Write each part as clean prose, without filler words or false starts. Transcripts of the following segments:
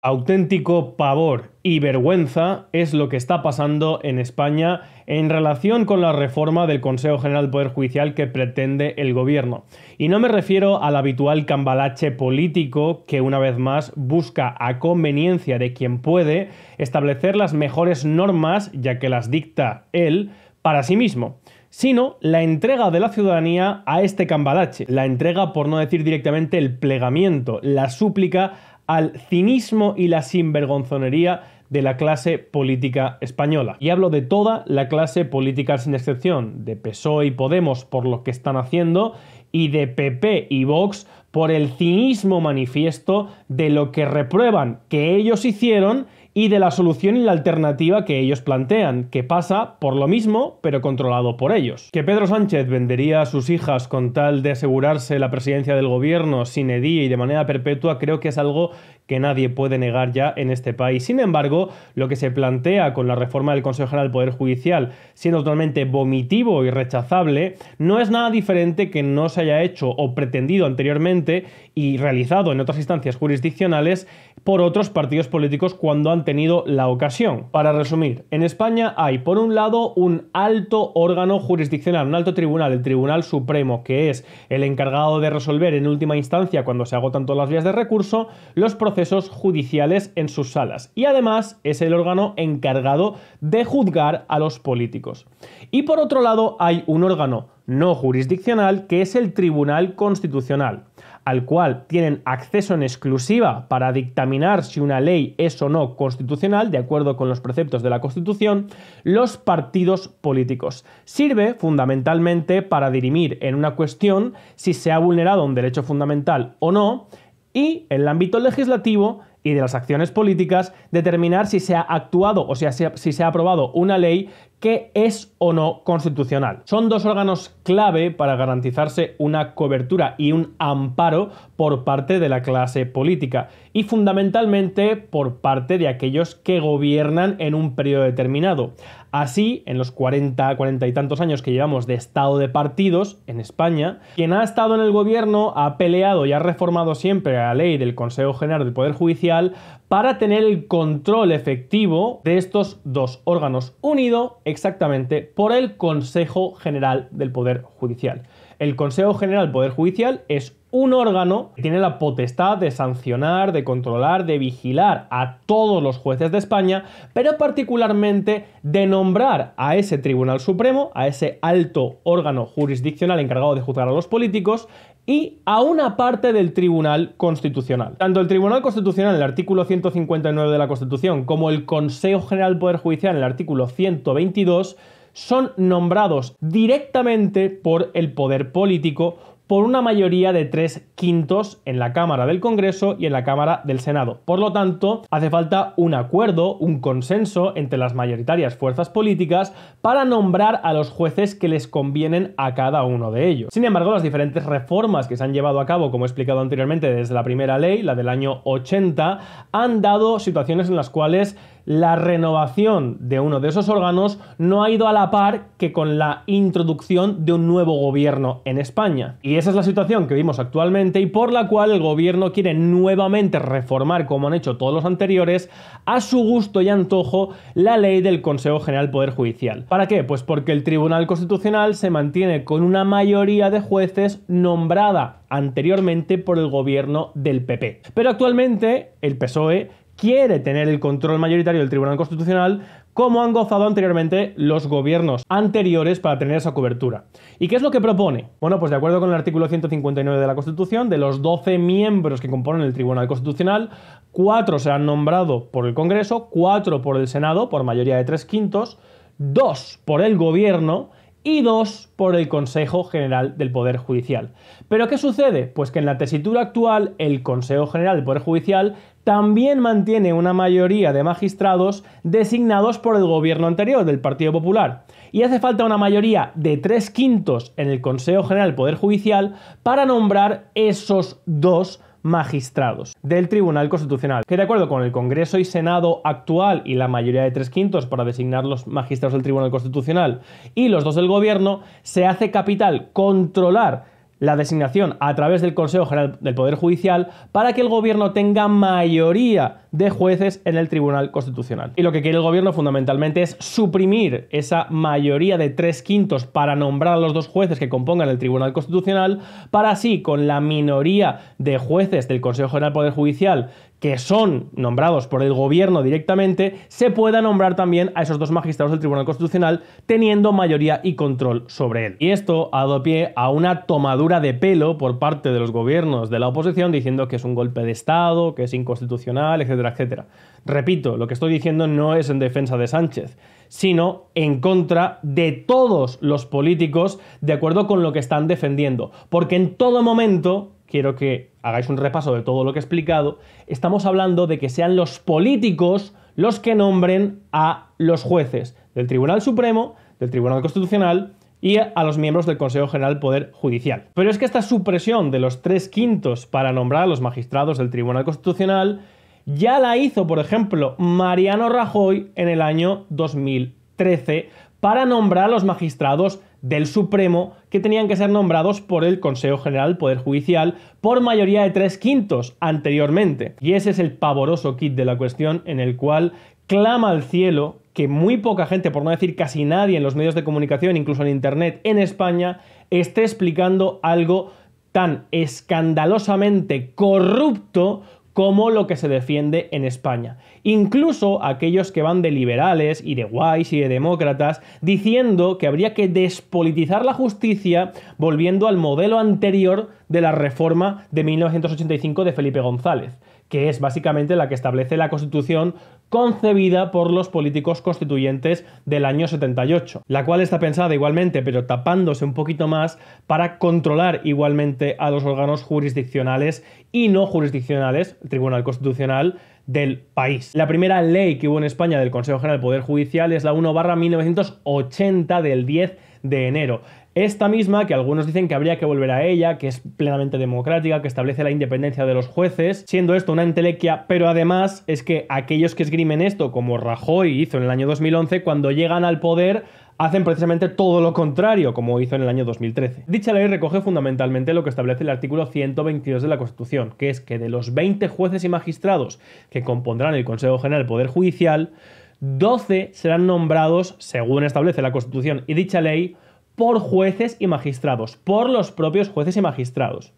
Auténtico pavor y vergüenza es lo que está pasando en España en relación con la reforma del Consejo General del Poder Judicial que pretende el gobierno. Y no me refiero al habitual cambalache político que una vez más busca, a conveniencia de quien puede, establecer las mejores normas, ya que las dicta él, para sí mismo, sino la entrega de la ciudadanía a este cambalache, la entrega, por no decir directamente el plegamiento, la súplica al cinismo y la sinvergonzonería de la clase política española. Y hablo de toda la clase política sin excepción, de PSOE y Podemos por lo que están haciendo y de PP y Vox por el cinismo manifiesto de lo que reprueban que ellos hicieron y de la solución y la alternativa que ellos plantean, que pasa por lo mismo, pero controlado por ellos. Que Pedro Sánchez vendería a sus hijas con tal de asegurarse la presidencia del gobierno sin edie y de manera perpetua, creo que es algo que nadie puede negar ya en este país. Sin embargo, lo que se plantea con la reforma del Consejo General del Poder Judicial, siendo totalmente vomitivo y rechazable, no es nada diferente que no se haya hecho o pretendido anteriormente y realizado en otras instancias jurisdiccionales por otros partidos políticos cuando han tenido la ocasión. Para resumir, en España hay, por un lado, un alto órgano jurisdiccional, un alto tribunal, el Tribunal Supremo, que es el encargado de resolver en última instancia, cuando se agotan todas las vías de recurso, los procesos judiciales en sus salas. Y además es el órgano encargado de juzgar a los políticos. Y por otro lado hay un órgano no jurisdiccional, que es el Tribunal Constitucional, al cual tienen acceso en exclusiva para dictaminar si una ley es o no constitucional, de acuerdo con los preceptos de la Constitución, los partidos políticos. Sirve fundamentalmente para dirimir en una cuestión si se ha vulnerado un derecho fundamental o no, y en el ámbito legislativo y de las acciones políticas, determinar si se ha actuado o si se ha aprobado una ley que es o no constitucional. Son dos órganos clave para garantizarse una cobertura y un amparo por parte de la clase política y fundamentalmente por parte de aquellos que gobiernan en un periodo determinado. Así, en los 40 y tantos años que llevamos de estado de partidos en España, quien ha estado en el gobierno ha peleado y ha reformado siempre la ley del Consejo General del Poder Judicial para tener el control efectivo de estos dos órganos, unido exactamente por el Consejo General del Poder Judicial. El Consejo General del Poder Judicial es un órgano que tiene la potestad de sancionar, de controlar, de vigilar a todos los jueces de España, pero particularmente de nombrar a ese Tribunal Supremo, a ese alto órgano jurisdiccional encargado de juzgar a los políticos, y a una parte del Tribunal Constitucional. Tanto el Tribunal Constitucional en el artículo 159 de la Constitución como el Consejo General del Poder Judicial en el artículo 122 son nombrados directamente por el poder político por una mayoría de 3/5 en la Cámara del Congreso y en la Cámara del Senado. Por lo tanto, hace falta un acuerdo, un consenso entre las mayoritarias fuerzas políticas para nombrar a los jueces que les convienen a cada uno de ellos. Sin embargo, las diferentes reformas que se han llevado a cabo, como he explicado anteriormente, desde la primera ley, la del año 80, han dado situaciones en las cuales la renovación de uno de esos órganos no ha ido a la par que con la introducción de un nuevo gobierno en España. Y esa es la situación que vimos actualmente y por la cual el gobierno quiere nuevamente reformar, como han hecho todos los anteriores, a su gusto y antojo la ley del Consejo General del Poder Judicial. ¿Para qué? Pues porque el Tribunal Constitucional se mantiene con una mayoría de jueces nombrada anteriormente por el gobierno del PP. Pero actualmente el PSOE quiere tener el control mayoritario del Tribunal Constitucional como han gozado anteriormente los gobiernos anteriores para tener esa cobertura. ¿Y qué es lo que propone? Bueno, pues de acuerdo con el artículo 159 de la Constitución, de los 12 miembros que componen el Tribunal Constitucional, 4 serán nombrados por el Congreso, 4 por el Senado, por mayoría de 3/5, 2 por el Gobierno y 2 por el Consejo General del Poder Judicial. ¿Pero qué sucede? Pues que en la tesitura actual el Consejo General del Poder Judicial también mantiene una mayoría de magistrados designados por el gobierno anterior, del Partido Popular. Y hace falta una mayoría de 3/5 en el Consejo General del Poder Judicial para nombrar esos 2 magistrados del Tribunal Constitucional, que de acuerdo con el Congreso y Senado actual y la mayoría de 3/5 para designar los magistrados del Tribunal Constitucional y los 2 del Gobierno, se hace capital controlar la designación a través del Consejo General del Poder Judicial para que el gobierno tenga mayoría de jueces en el Tribunal Constitucional. Y lo que quiere el gobierno fundamentalmente es suprimir esa mayoría de 3/5 para nombrar a los 2 jueces que compongan el Tribunal Constitucional, para así, con la minoría de jueces del Consejo General del Poder Judicial que son nombrados por el gobierno directamente, se pueda nombrar también a esos 2 magistrados del Tribunal Constitucional teniendo mayoría y control sobre él. Y esto ha dado pie a una tomadura de pelo por parte de los gobiernos de la oposición diciendo que es un golpe de Estado, que es inconstitucional, etcétera, etcétera. Repito, lo que estoy diciendo no es en defensa de Sánchez, sino en contra de todos los políticos de acuerdo con lo que están defendiendo. Porque en todo momento, quiero que hagáis un repaso de todo lo que he explicado, estamos hablando de que sean los políticos los que nombren a los jueces del Tribunal Supremo, del Tribunal Constitucional y a los miembros del Consejo General del Poder Judicial. Pero es que esta supresión de los 3/5 para nombrar a los magistrados del Tribunal Constitucional ya la hizo, por ejemplo, Mariano Rajoy en el año 2013 para nombrar a los magistrados del Supremo que tenían que ser nombrados por el Consejo General del Poder Judicial por mayoría de 3/5 anteriormente. Y ese es el pavoroso quid de la cuestión, en el cual clama al cielo que muy poca gente, por no decir casi nadie en los medios de comunicación, incluso en Internet en España, esté explicando algo tan escandalosamente corrupto como lo que se defiende en España. Incluso aquellos que van de liberales y de guays y de demócratas diciendo que habría que despolitizar la justicia volviendo al modelo anterior de la reforma de 1985 de Felipe González, que es básicamente la que establece la Constitución concebida por los políticos constituyentes del año 78, la cual está pensada igualmente, pero tapándose un poquito más, para controlar igualmente a los órganos jurisdiccionales y no jurisdiccionales, el Tribunal Constitucional, del país. La primera ley que hubo en España del Consejo General del Poder Judicial es la 1/1980 del 10 de enero. Esta misma, que algunos dicen que habría que volver a ella, que es plenamente democrática, que establece la independencia de los jueces, siendo esto una entelequia, pero además es que aquellos que esgrimen esto, como Rajoy hizo en el año 2011, cuando llegan al poder hacen precisamente todo lo contrario, como hizo en el año 2013. Dicha ley recoge fundamentalmente lo que establece el artículo 122 de la Constitución, que es que de los 20 jueces y magistrados que compondrán el Consejo General del Poder Judicial, 12 serán nombrados, según establece la Constitución y dicha ley, por jueces y magistrados, por los propios jueces y magistrados.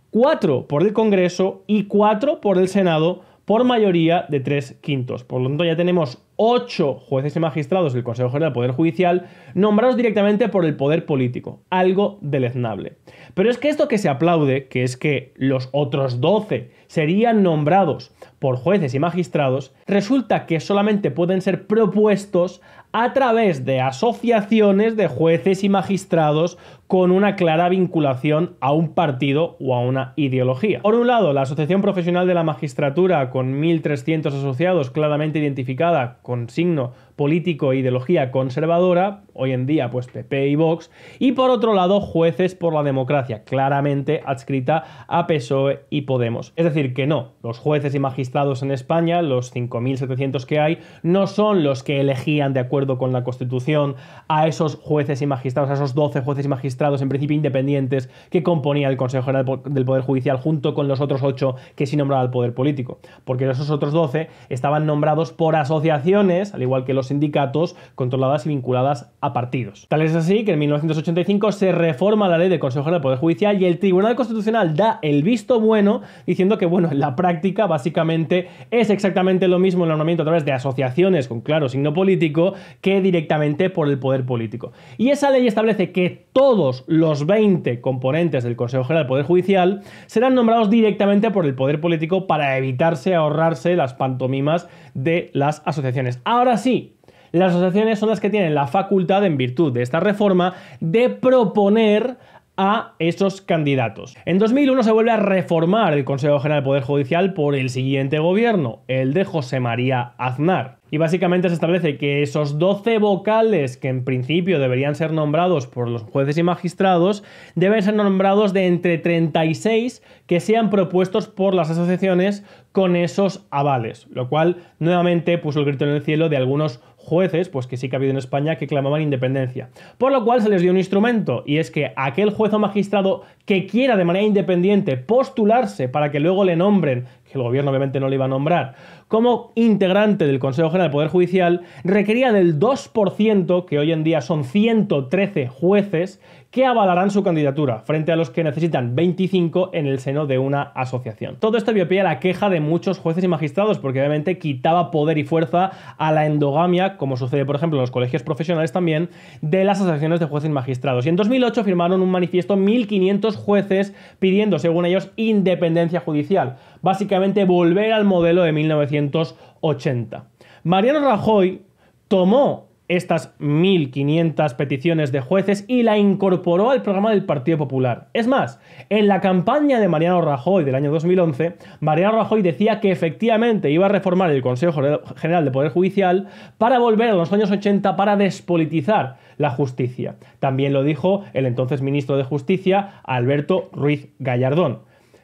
4 por el Congreso y 4 por el Senado, por mayoría de 3/5. Por lo tanto, ya tenemos 8 jueces y magistrados del Consejo General del Poder Judicial nombrados directamente por el poder político, algo deleznable. Pero es que esto que se aplaude, que es que los otros 12 serían nombrados por jueces y magistrados, resulta que solamente pueden ser propuestos a través de asociaciones de jueces y magistrados con una clara vinculación a un partido o a una ideología. Por un lado, la Asociación Profesional de la Magistratura, con 1.300 asociados, claramente identificada con signo político e ideología conservadora, hoy en día pues PP y Vox, y por otro lado Jueces por la Democracia, claramente adscrita a PSOE y Podemos. Es decir, que no, los jueces y magistrados en España, los 5.700 que hay, no son los que elegían de acuerdo con la Constitución a esos jueces y magistrados, a esos 12 jueces y magistrados en principio independientes que componía el Consejo General del Poder Judicial junto con los otros 8 que sí nombraba el Poder Político, porque esos otros 12 estaban nombrados por asociaciones, al igual que los sindicatos, controladas y vinculadas a partidos. Tal es así que en 1985 se reforma la ley del Consejo General del Poder Judicial y el Tribunal Constitucional da el visto bueno diciendo que, bueno, en la práctica básicamente es exactamente lo mismo el nombramiento a través de asociaciones con claro signo político que directamente por el poder político. Y esa ley establece que todos los 20 componentes del Consejo General del Poder Judicial serán nombrados directamente por el poder político para ahorrarse las pantomimas de las asociaciones. Ahora sí, las asociaciones son las que tienen la facultad, en virtud de esta reforma, de proponer a esos candidatos. En 2001 se vuelve a reformar el Consejo General del Poder Judicial por el siguiente gobierno, el de José María Aznar. Y básicamente se establece que esos 12 vocales que en principio deberían ser nombrados por los jueces y magistrados deben ser nombrados de entre 36 que sean propuestos por las asociaciones con esos avales, lo cual nuevamente puso el grito en el cielo de algunos jueces, pues que sí que ha habido en España, que clamaban independencia. Por lo cual se les dio un instrumento, y es que aquel juez o magistrado que quiera de manera independiente postularse para que luego le nombren, que el gobierno obviamente no le iba a nombrar, como integrante del Consejo General del Poder Judicial, requería del 2%, que hoy en día son 113 jueces, que avalarán su candidatura, frente a los que necesitan 25 en el seno de una asociación. Todo esto dio pie a la queja de muchos jueces y magistrados, porque obviamente quitaba poder y fuerza a la endogamia, como sucede por ejemplo en los colegios profesionales también, de las asociaciones de jueces y magistrados. Y en 2008 firmaron un manifiesto 1.500 jueces pidiendo, según ellos, independencia judicial. Básicamente volver al modelo de 1980. Mariano Rajoy tomó estas 1.500 peticiones de jueces y la incorporó al programa del Partido Popular. Es más, en la campaña de Mariano Rajoy del año 2011, Mariano Rajoy decía que efectivamente iba a reformar el Consejo General de Poder Judicial para volver a los años 80 para despolitizar la justicia. También lo dijo el entonces ministro de Justicia, Alberto Ruiz Gallardón.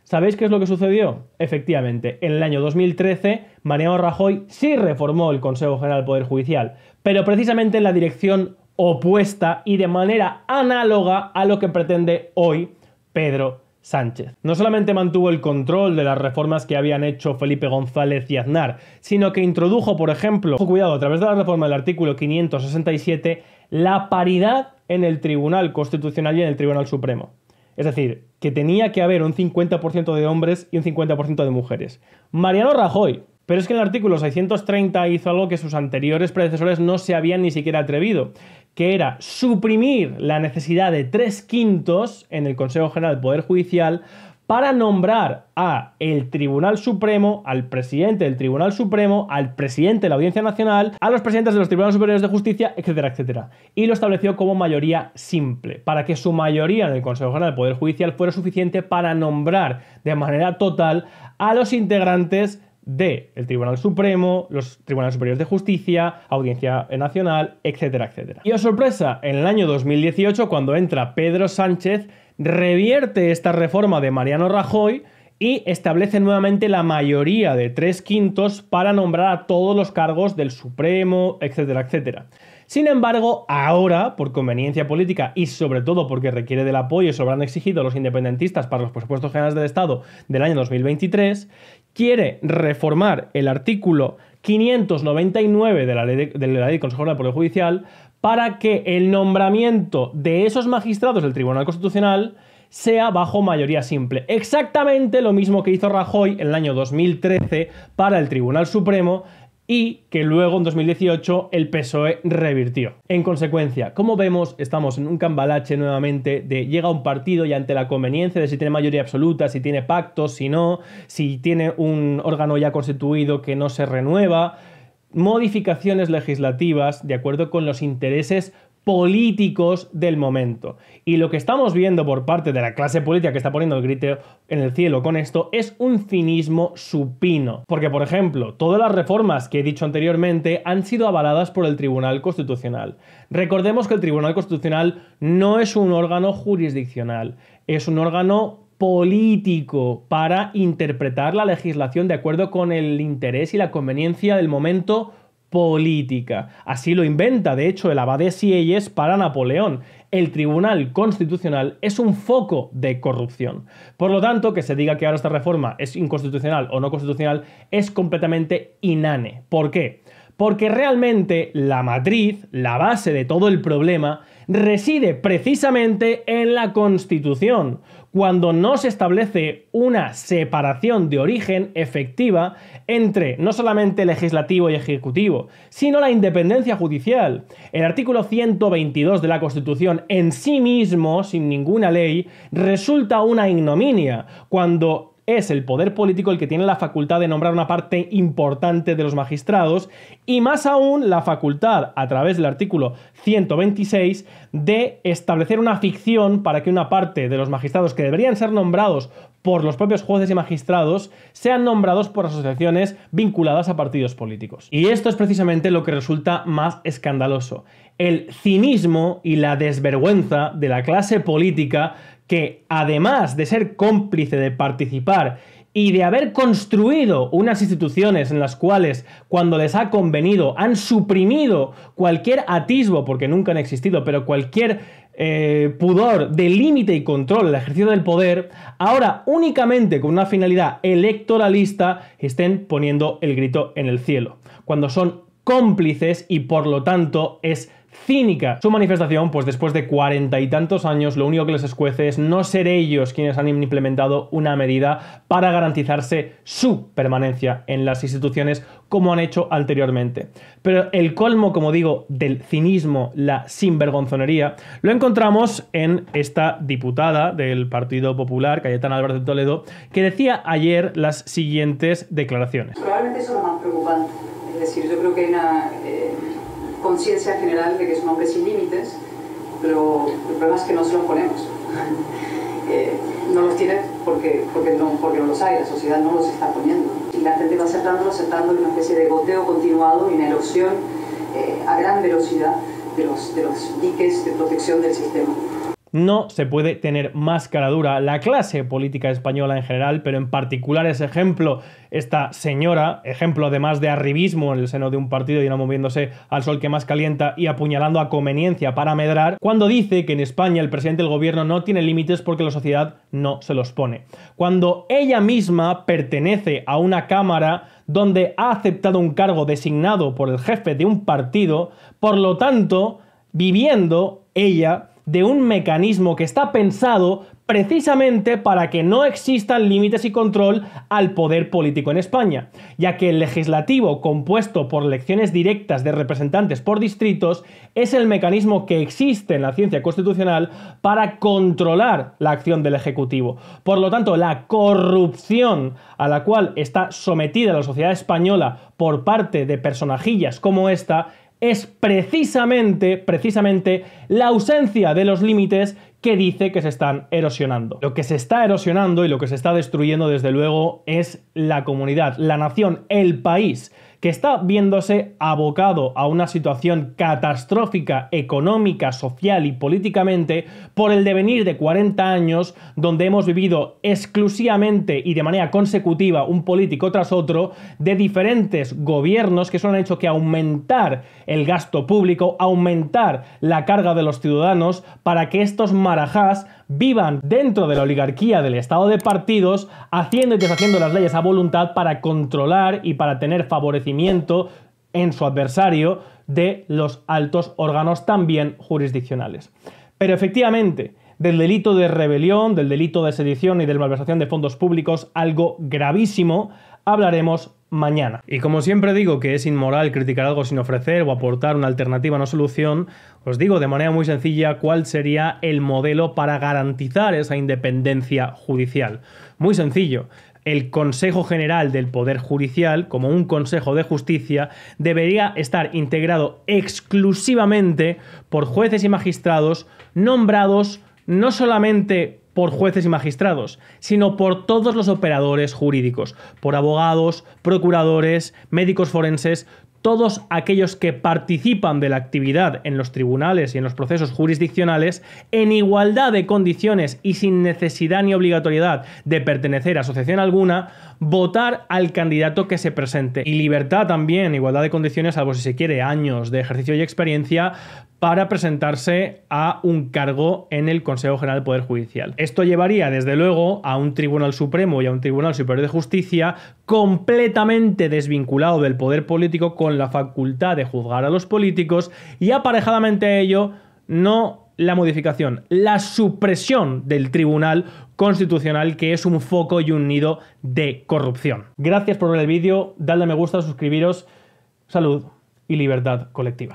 ¿Sabéis qué es lo que sucedió? Efectivamente, en el año 2013, Mariano Rajoy sí reformó el Consejo General del Poder Judicial, pero precisamente en la dirección opuesta y de manera análoga a lo que pretende hoy Pedro Sánchez. No solamente mantuvo el control de las reformas que habían hecho Felipe González y Aznar, sino que introdujo, por ejemplo, cuidado, a través de la reforma del artículo 567, la paridad en el Tribunal Constitucional y en el Tribunal Supremo. Es decir, que tenía que haber un 50% de hombres y un 50% de mujeres. Mariano Rajoy. Pero es que en el artículo 630 hizo algo que sus anteriores predecesores no se habían ni siquiera atrevido, que era suprimir la necesidad de 3/5 en el Consejo General del Poder Judicial para nombrar a el Tribunal Supremo, al presidente del Tribunal Supremo, al presidente de la Audiencia Nacional, a los presidentes de los Tribunales Superiores de Justicia, etcétera, etcétera. Y lo estableció como mayoría simple, para que su mayoría en el Consejo General del Poder Judicial fuera suficiente para nombrar de manera total a los integrantes del Tribunal Supremo, los Tribunales Superiores de Justicia, Audiencia Nacional, etcétera, etcétera. Y, oh sorpresa, en el año 2018, cuando entra Pedro Sánchez, revierte esta reforma de Mariano Rajoy y establece nuevamente la mayoría de 3/5 para nombrar a todos los cargos del Supremo, etcétera, etcétera. Sin embargo, ahora, por conveniencia política y sobre todo porque requiere del apoyo y se lo han exigido los independentistas para los presupuestos generales del Estado del año 2023, quiere reformar el artículo 599 de la Ley del Consejo General del Poder Judicial para que el nombramiento de esos magistrados del Tribunal Constitucional sea bajo mayoría simple. Exactamente lo mismo que hizo Rajoy en el año 2013 para el Tribunal Supremo y que luego en 2018 el PSOE revirtió. En consecuencia, como vemos, estamos en un cambalache nuevamente de llega un partido y ante la conveniencia de si tiene mayoría absoluta, si tiene pactos, si no, si tiene un órgano ya constituido que no se renueva, modificaciones legislativas de acuerdo con los intereses políticos del momento. Y lo que estamos viendo por parte de la clase política que está poniendo el grito en el cielo con esto es un cinismo supino. Porque, por ejemplo, todas las reformas que he dicho anteriormente han sido avaladas por el Tribunal Constitucional. Recordemos que el Tribunal Constitucional no es un órgano jurisdiccional, es un órgano político para interpretar la legislación de acuerdo con el interés y la conveniencia del momento política. Así lo inventa, de hecho, el abade Sieyes para Napoleón. El Tribunal Constitucional es un foco de corrupción. Por lo tanto, que se diga que ahora esta reforma es inconstitucional o no constitucional es completamente inane. ¿Por qué? Porque realmente la matriz, la base de todo el problema, reside precisamente en la Constitución, cuando no se establece una separación de origen efectiva entre no solamente legislativo y ejecutivo, sino la independencia judicial. El artículo 122 de la Constitución en sí mismo, sin ninguna ley, resulta una ignominia, cuando es el poder político el que tiene la facultad de nombrar una parte importante de los magistrados y más aún la facultad, a través del artículo 126, de establecer una ficción para que una parte de los magistrados que deberían ser nombrados por los propios jueces y magistrados sean nombrados por asociaciones vinculadas a partidos políticos. Y esto es precisamente lo que resulta más escandaloso: el cinismo y la desvergüenza de la clase política que, además de ser cómplice de participar y de haber construido unas instituciones en las cuales, cuando les ha convenido, han suprimido cualquier atisbo, porque nunca han existido, pero cualquier pudor de límite y control el ejercicio del poder, ahora únicamente con una finalidad electoralista estén poniendo el grito en el cielo, cuando son cómplices y por lo tanto es cínica su manifestación, pues después de 40 y tantos años lo único que les escuece es no ser ellos quienes han implementado una medida para garantizarse su permanencia en las instituciones como han hecho anteriormente. Pero el colmo, como digo, del cinismo, la sinvergonzonería, lo encontramos en esta diputada del Partido Popular, Cayetana Álvarez de Toledo, que decía ayer las siguientes declaraciones. Probablemente eso es lo más preocupante. Es decir, yo creo que hay una conciencia general de que es un hombre sin límites, pero el problema es que no se los ponemos. No los tiene porque no los hay, la sociedad no los está poniendo. Y la gente va aceptando en una especie de goteo continuado y una erosión a gran velocidad de los diques de protección del sistema. No se puede tener más cara dura la clase política española en general, pero en particular ese ejemplo, esta señora, ejemplo además de arribismo en el seno de un partido y no moviéndose al sol que más calienta y apuñalando a conveniencia para medrar, cuando dice que en España el presidente del gobierno no tiene límites porque la sociedad no se los pone. Cuando ella misma pertenece a una cámara donde ha aceptado un cargo designado por el jefe de un partido, por lo tanto, viviendo ella de un mecanismo que está pensado precisamente para que no existan límites y control al poder político en España, ya que el legislativo, compuesto por elecciones directas de representantes por distritos, es el mecanismo que existe en la ciencia constitucional para controlar la acción del Ejecutivo. Por lo tanto, la corrupción a la cual está sometida la sociedad española por parte de personajillas como esta es precisamente la ausencia de los límites que dice que se están erosionando. Lo que se está erosionando y lo que se está destruyendo, desde luego, es la comunidad, la nación, el país, que está viéndose abocado a una situación catastrófica económica, social y políticamente por el devenir de 40 años donde hemos vivido exclusivamente y de manera consecutiva un político tras otro de diferentes gobiernos que solo han hecho que aumentar el gasto público, aumentar la carga de los ciudadanos para que estos marajás vivan dentro de la oligarquía del estado de partidos, haciendo y deshaciendo las leyes a voluntad para controlar y para tener favorecimiento en su adversario de los altos órganos también jurisdiccionales. Pero efectivamente, del delito de rebelión, del delito de sedición y de malversación de fondos públicos, algo gravísimo, hablaremos mañana. Y como siempre digo que es inmoral criticar algo sin ofrecer o aportar una alternativa, no solución, os digo de manera muy sencilla cuál sería el modelo para garantizar esa independencia judicial. Muy sencillo. El Consejo General del Poder Judicial, como un Consejo de Justicia, debería estar integrado exclusivamente por jueces y magistrados nombrados no solamente por jueces y magistrados, sino por todos los operadores jurídicos, por abogados, procuradores, médicos forenses, todos aquellos que participan de la actividad en los tribunales y en los procesos jurisdiccionales en igualdad de condiciones y sin necesidad ni obligatoriedad de pertenecer a asociación alguna, votar al candidato que se presente. Y libertad también, igualdad de condiciones, salvo si se quiere años de ejercicio y experiencia, para presentarse a un cargo en el Consejo General del Poder Judicial. Esto llevaría, desde luego, a un Tribunal Supremo y a un Tribunal Superior de Justicia completamente desvinculado del poder político, con la facultad de juzgar a los políticos, y aparejadamente a ello, no la modificación, la supresión del Tribunal Constitucional, que es un foco y un nido de corrupción. Gracias por ver el vídeo, dadle a me gusta, suscribiros, salud y libertad colectiva.